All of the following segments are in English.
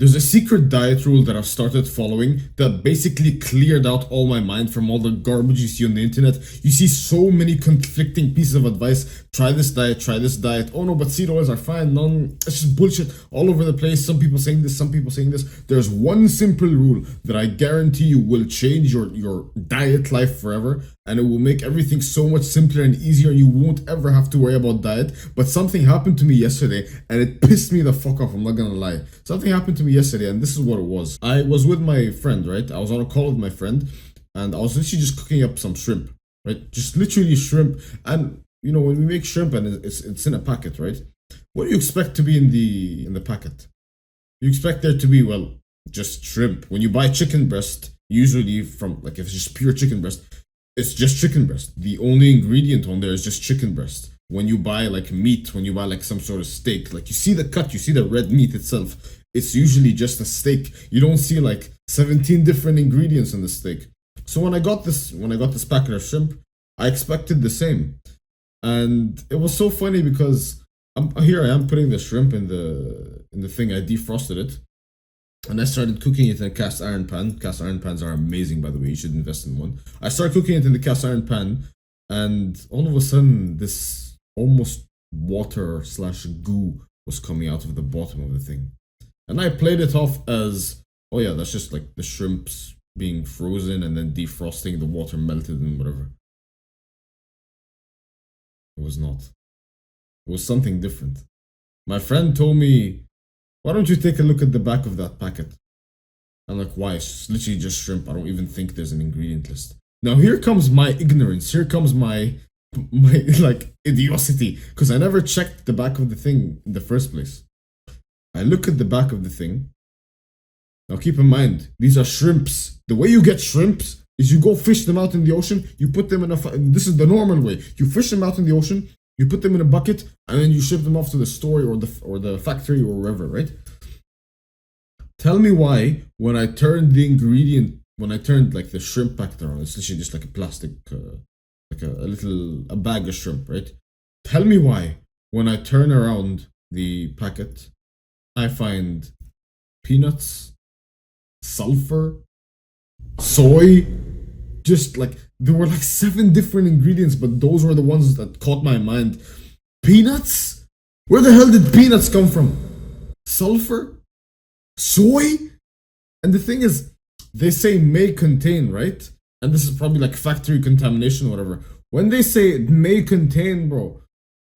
There's a secret diet rule that I've started following that basically cleared out all my mind from all the garbage you see on the internet. You see so many conflicting pieces of advice. Try this diet, try this diet. Oh no, but seed oils are fine. None, it's just bullshit all over the place. Some people saying this, some people saying this. There's one simple rule that I guarantee you will change your diet life forever, and it will make everything so much simpler and easier, and you won't ever have to worry about diet. But something happened to me yesterday and it pissed me the fuck off, I'm not gonna lie. Something happened to me yesterday and this is what it was. I was with my friend, right? I was on a call with my friend and I was literally just cooking up some shrimp, right? Just literally shrimp. And you know, when we make shrimp and it's in a packet, right? What do you expect to be in the packet? You expect there to be, well, just shrimp. When you buy chicken breast, usually from, like, if it's just pure chicken breast, it's just chicken breast. The only ingredient on there is just chicken breast. When you buy like meat, when you buy like some sort of steak, like you see the cut, you see the red meat itself, it's usually just a steak. You don't see like 17 different ingredients in the steak. So when I got this packet of shrimp, I expected the same. And it was so funny because here I am putting the shrimp in the thing. I defrosted it and I started cooking it in a cast iron pan. Cast iron pans are amazing, by the way. You should invest in one. I started cooking it in the cast iron pan, and all of a sudden, this almost water slash goo was coming out of the bottom of the thing. And I played it off as, oh yeah, that's just like the shrimps being frozen and then defrosting, the water melted and whatever. It was not. It was something different. My friend told me, why don't you take a look at the back of that packet? I'm like, why? It's literally just shrimp. I don't even think there's an ingredient list. Now here comes my ignorance. Here comes my like idiocy, because I never checked the back of the thing in the first place. I look at the back of the thing. Now keep in mind, these are shrimps. The way you get shrimps is you go fish them out in the ocean. You put them in this is the normal way. You fish them out in the ocean. You put them in a bucket and then you ship them off to the store or the factory or wherever, right? Tell me why when I turned like the shrimp packet around, it's literally just like a plastic, like a bag of shrimp, right? Tell me why when I turn around the packet, I find peanuts, sulfur, soy, just like there were like 7 different ingredients, but those were the ones that caught my mind. Peanuts? Where the hell did peanuts come from? Sulfur? Soy? And the thing is, they say may contain, right? And this is probably like factory contamination or whatever. When they say it may contain, bro,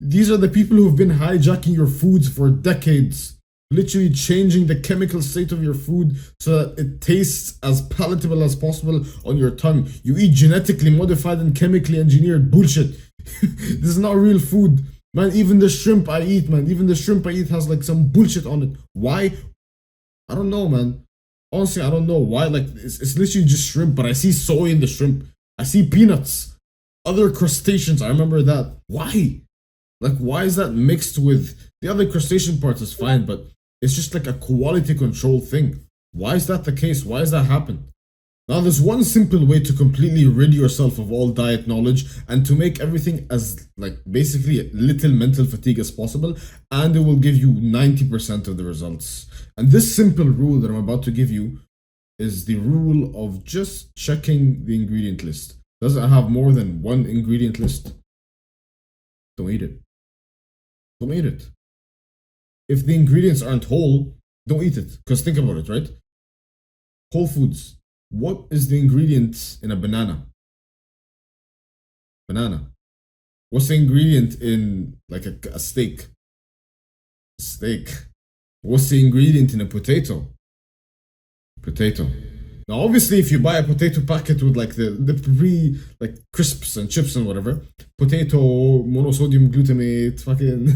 these are the people who've been hijacking your foods for decades. Literally changing the chemical state of your food so that it tastes as palatable as possible on your tongue. You eat genetically modified and chemically engineered bullshit. This is not real food. Man, even the shrimp I eat, has like some bullshit on it. Why? I don't know, man. Honestly, I don't know why. Like, it's literally just shrimp, but I see soy in the shrimp. I see peanuts. Other crustaceans, I remember that. Why? Like, why is that mixed with the other crustacean parts? Is fine, but it's just like a quality control thing. Why is that the case? Why has that happened? Now, there's one simple way to completely rid yourself of all diet knowledge and to make everything as, like, basically little mental fatigue as possible, and it will give you 90% of the results. And this simple rule that I'm about to give you is the rule of just checking the ingredient list. Does it have more than one ingredient list? Don't eat it. Don't eat it. If the ingredients aren't whole, don't eat it. Because think about it, right? Whole foods. What is the ingredient in a banana? Banana. What's the ingredient in like a steak? Steak. What's the ingredient in a potato? Potato. Now, obviously, if you buy a potato packet with like the pre like crisps and chips and whatever, potato, monosodium glutamate, fucking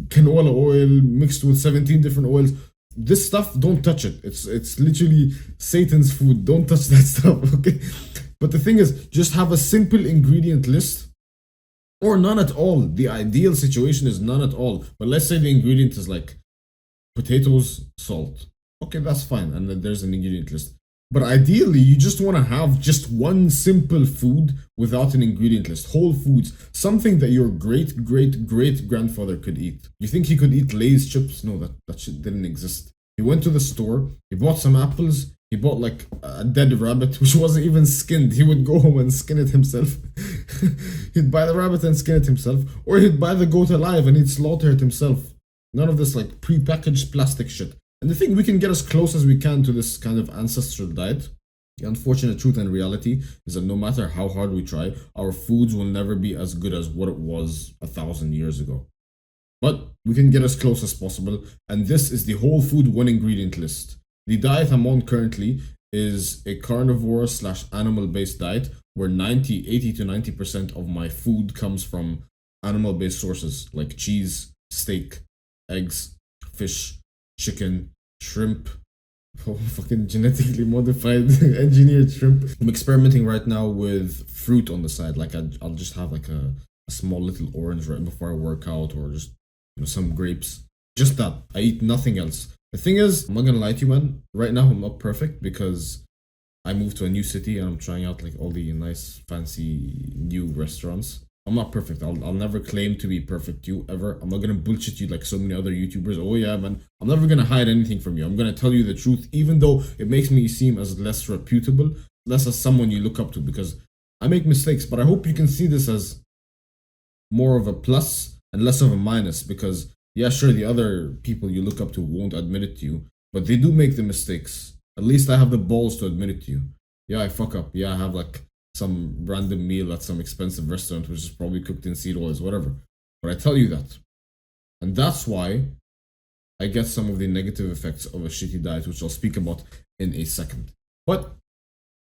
canola oil mixed with 17 different oils. This stuff, don't touch it. It's literally Satan's food. Don't touch that stuff, okay? But the thing is, just have a simple ingredient list or none at all. The ideal situation is none at all. But let's say the ingredient is like potatoes, salt. Okay, that's fine. And then there's an ingredient list. But ideally, you just want to have just one simple food without an ingredient list. Whole foods. Something that your great grandfather could eat. You think he could eat Lay's chips? No, that shit didn't exist. He went to the store, he bought some apples, he bought like a dead rabbit, which wasn't even skinned. He would go home and skin it himself. He'd buy the rabbit and skin it himself, or he'd buy the goat alive and he'd slaughter it himself. None of this like pre-packaged plastic shit. And the thing, we can get as close as we can to this kind of ancestral diet. The unfortunate truth and reality is that no matter how hard we try, our foods will never be as good as what it was 1,000 years ago. But we can get as close as possible, and this is the whole food one ingredient list. The diet I'm on currently is a carnivore / animal based diet where 80 to 90% of my food comes from animal based sources like cheese, steak, eggs, fish, chicken, shrimp, fucking genetically modified engineered shrimp. I'm experimenting right now with fruit on the side. Like I'll just have like a small little orange right before I work out, or just some grapes. Just that. I eat nothing else. The thing is, I'm not gonna lie to you, man. Right now I'm not perfect because I moved to a new city and I'm trying out like all the nice, fancy new restaurants. I'm not perfect. I'll never claim to be perfect to you ever. I'm not gonna bullshit you like so many other YouTubers. Oh yeah, man. I'm never gonna hide anything from you. I'm gonna tell you the truth, even though it makes me seem as less reputable, less as someone you look up to, because I make mistakes. But I hope you can see this as more of a plus and less of a minus, because yeah, sure, the other people you look up to won't admit it to you, but they do make the mistakes. At least I have the balls to admit it to you. Yeah, I fuck up. Yeah, I have like some random meal at some expensive restaurant which is probably cooked in seed oils, whatever. But I tell you that. And that's why I get some of the negative effects of a shitty diet, which I'll speak about in a second. But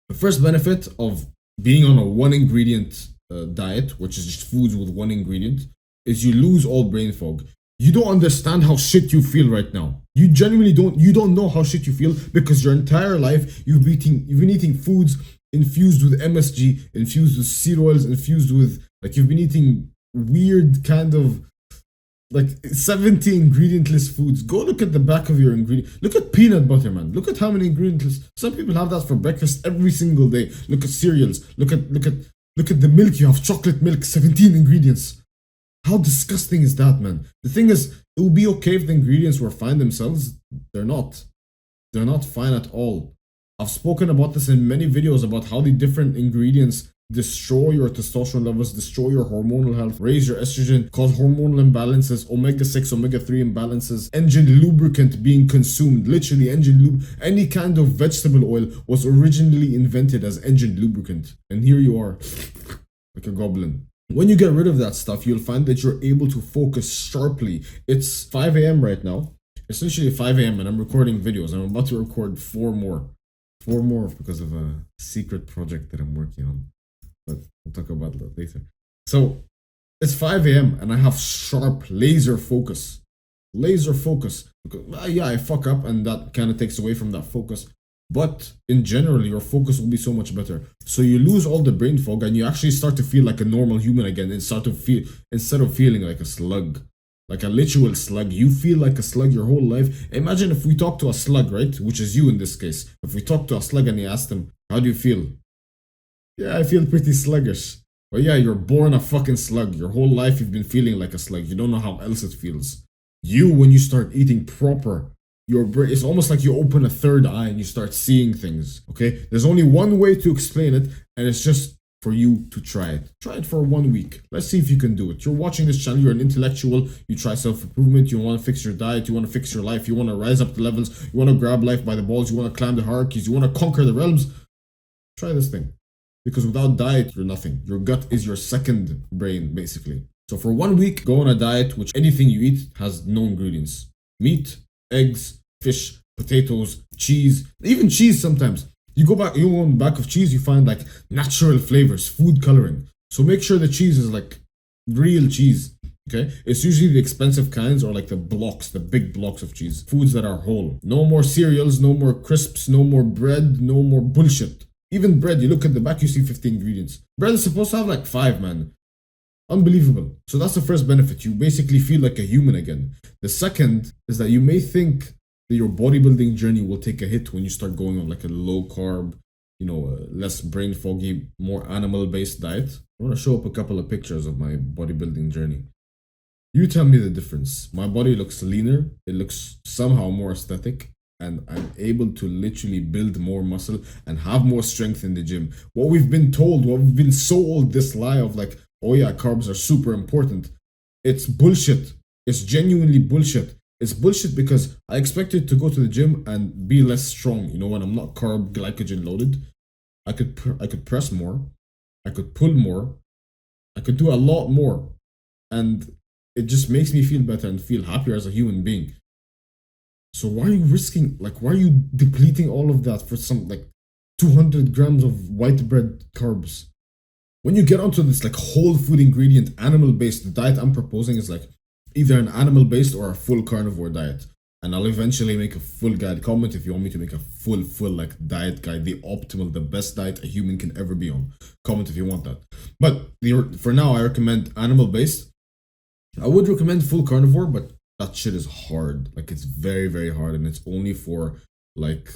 the first benefit of being on a one ingredient diet, which is just foods with one ingredient, is you lose all brain fog. You don't understand how shit you feel right now. You genuinely don't. You don't know how shit you feel because your entire life you've been eating foods infused with MSG, infused with seed oils, infused with like you've been eating weird kind of like 70 ingredient-less foods. Go look at the back of your ingredient. Look at peanut butter, man. Look at how many ingredients. Some people have that for breakfast every single day. Look at cereals. Look at the milk. You have chocolate milk, 17 ingredients. How disgusting is that, man? The thing is, it would be okay if the ingredients were fine themselves. They're not. They're not fine at all. I've spoken about this in many videos about how the different ingredients destroy your testosterone levels, destroy your hormonal health, raise your estrogen, cause hormonal imbalances, omega-6, omega-3 imbalances, engine lubricant being consumed, literally engine lube. Any kind of vegetable oil was originally invented as engine lubricant. And here you are, like a goblin. When you get rid of that stuff, you'll find that you're able to focus sharply. It's 5 a.m. right now. It's literally 5 a.m. and I'm recording videos. I'm about to record 4 more. 4 more because of a secret project that I'm working on. But we'll talk about that later. So, it's 5 a.m. and I have sharp laser focus. Laser focus. Because, yeah, I fuck up and that kind of takes away from that focus. But in general, your focus will be so much better. So you lose all the brain fog and you actually start to feel like a normal human again instead of feeling like a slug. Like a literal slug. You feel like a slug your whole life. Imagine if we talk to a slug, right? Which is you in this case. If we talk to a slug and you ask them, how do you feel? Yeah, I feel pretty sluggish. But yeah, you're born a fucking slug. Your whole life you've been feeling like a slug. You don't know how else it feels. When you start eating proper, your brain, it's almost like you open a third eye and you start seeing things. Okay, there's only one way to explain it, and it's just for you to try it. Try it for 1 week. Let's see if you can do it. You're watching this channel, you're an intellectual, you try self-improvement, you want to fix your diet, you want to fix your life, you want to rise up the levels, you want to grab life by the balls, you want to climb the hierarchies, you want to conquer the realms. Try this thing. Because without diet, you're nothing. Your gut is your second brain, basically. So for 1 week, go on a diet which anything you eat has no ingredients. Meat, eggs, fish, potatoes, cheese, even cheese sometimes. You go on the back of cheese, you find like natural flavors, food coloring. So make sure the cheese is like real cheese. Okay, it's usually the expensive kinds or like the big blocks of cheese. Foods that are whole. No more cereals, no more crisps, no more bread, no more bullshit. Even bread, you look at the back, you see 50 ingredients. Bread is supposed to have like 5, man. Unbelievable. So that's the first benefit. You basically feel like a human again. The second is that you may think that your bodybuilding journey will take a hit when you start going on like a low carb, less brain foggy, more animal based diet. I want to show up a couple of pictures of my bodybuilding journey. You tell me the difference. My body looks leaner. It looks somehow more aesthetic. and I'm able to literally build more muscle and have more strength in the gym. What we've been told, what we've been sold, this lie of like, oh yeah, carbs are super important. It's bullshit. It's genuinely bullshit. It's bullshit because I expected to go to the gym and be less strong. You know, when I'm not carb glycogen loaded, I could press more, I could pull more, I could do a lot more, and it just makes me feel better and feel happier as a human being. So why are you risking, like, why are you depleting all of that for some, like, 200 grams of white bread carbs? When you get onto this, like, whole food ingredient, animal-based, the diet I'm proposing is, like, either an animal-based or a full carnivore diet. And I'll eventually make a full guide. Comment if you want me to make a full, like, diet guide, the optimal, the best diet a human can ever be on. Comment if you want that. But for now, I recommend animal-based. I would recommend full carnivore, but that shit is hard. Like, it's very, very hard, and it's only for like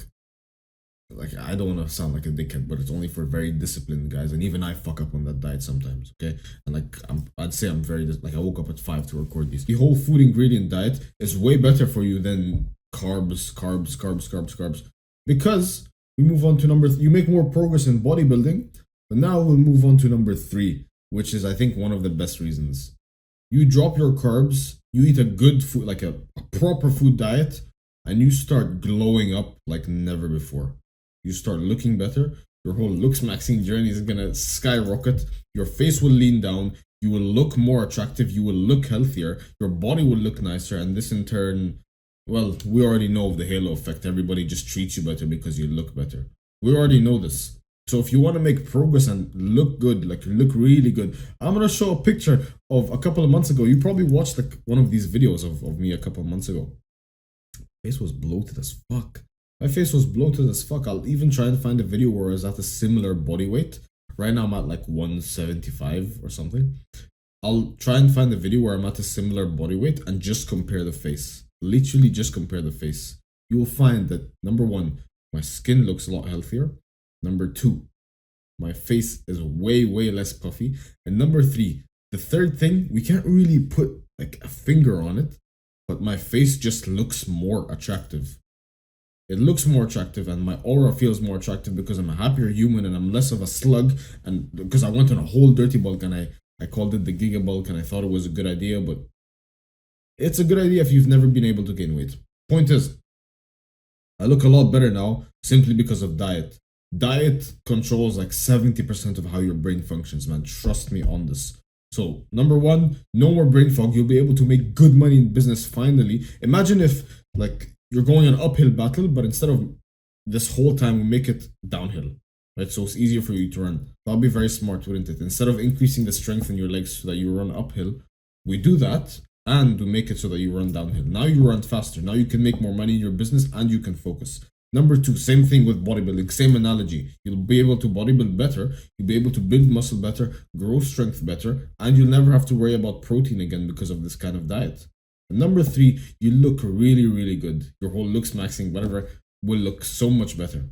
I don't want to sound like a dickhead, but it's only for very disciplined guys. And even I fuck up on that diet sometimes. Okay, and like I'd say I'm very like I woke up at 5 to record these. The whole food ingredient diet is way better for you than carbs, because we move on to you make more progress in bodybuilding. But now we'll move on to number 3, which is I think one of the best reasons. You drop your carbs, you eat a good food, like a proper food diet, and you start glowing up like never before. You start looking better. Your whole looks maxing journey is gonna skyrocket. Your face will lean down. You will look more attractive. You will look healthier. Your body will look nicer. And this in turn, well, we already know of the halo effect. Everybody just treats you better because you look better. We already know this. So if you want to make progress and look good, like look really good, I'm going to show a picture of a couple of months ago. You probably watched like one of these videos of me a couple of months ago. My face was bloated as fuck. My face was bloated as fuck. I'll even try and find a video where I was at a similar body weight. Right now I'm at like 175 or something. I'll try and find a video where I'm at a similar body weight and just compare the face. Literally just compare the face. You will find that number 1, my skin looks a lot healthier. Number 2, my face is way, way less puffy. And number 3, the third thing, we can't really put like a finger on it, but my face just looks more attractive. It looks more attractive and my aura feels more attractive because I'm a happier human and I'm less of a slug. And because I went on a whole dirty bulk and I called it the Giga Bulk and I thought it was a good idea, but it's a good idea if you've never been able to gain weight. Point is, I look a lot better now simply because of diet. Diet controls like 70% of how your brain functions, man. Trust me on this. So, number 1, no more brain fog. You'll be able to make good money in business finally. Imagine if, like, you're going an uphill battle, but instead of this whole time, we make it downhill, right? So it's easier for you to run. That'll be very smart, wouldn't it? Instead of increasing the strength in your legs so that you run uphill, we do that and we make it so that you run downhill. Now you run faster. Now you can make more money in your business and you can focus. Number 2, same thing with bodybuilding, same analogy. You'll be able to bodybuild better, you'll be able to build muscle better, grow strength better, and you'll never have to worry about protein again because of this kind of diet. And number 3, you look really, really good. Your whole looks maxing, whatever, will look so much better.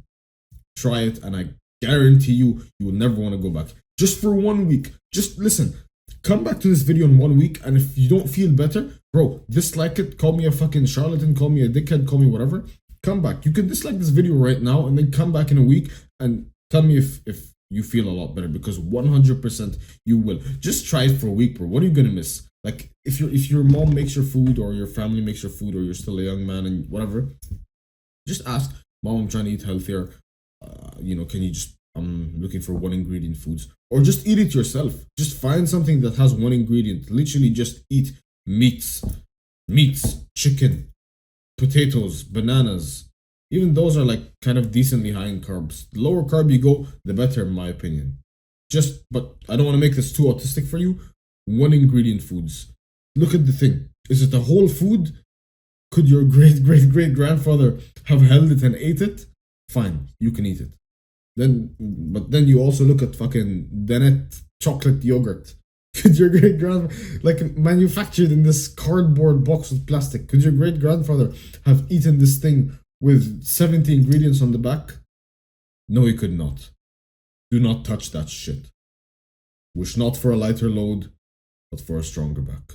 Try it, and I guarantee you will never want to go back. Just for 1 week, just listen. Come back to this video in 1 week, and if you don't feel better, bro, dislike it, call me a fucking charlatan, call me a dickhead, call me whatever. Come back. You can dislike this video right now and then come back in a week and tell me if you feel a lot better, because 100% you will. Just try it for a week, bro. What are you gonna miss? Like if your mom makes your food or your family makes your food or you're still a young man and whatever, just ask, Mom, I'm trying to eat healthier. Can you just I'm looking for 1 ingredient foods, or just eat it yourself. Just find something that has 1 ingredient. Literally just eat meats, chicken, potatoes, bananas. Even those are like kind of decently high in carbs. The lower carb you go, the better in my opinion. But I don't want to make this too autistic for you. 1 ingredient foods. Look at the thing. Is it a whole food? Could your great grandfather have held it and ate it? Fine, you can eat it. But then you also look at fucking Dennet chocolate yogurt. Could your great grandfather, like manufactured in this cardboard box with plastic, could your great grandfather have eaten this thing with 70 ingredients on the back? No, he could not. Do not touch that shit. Wish not for a lighter load, but for a stronger back.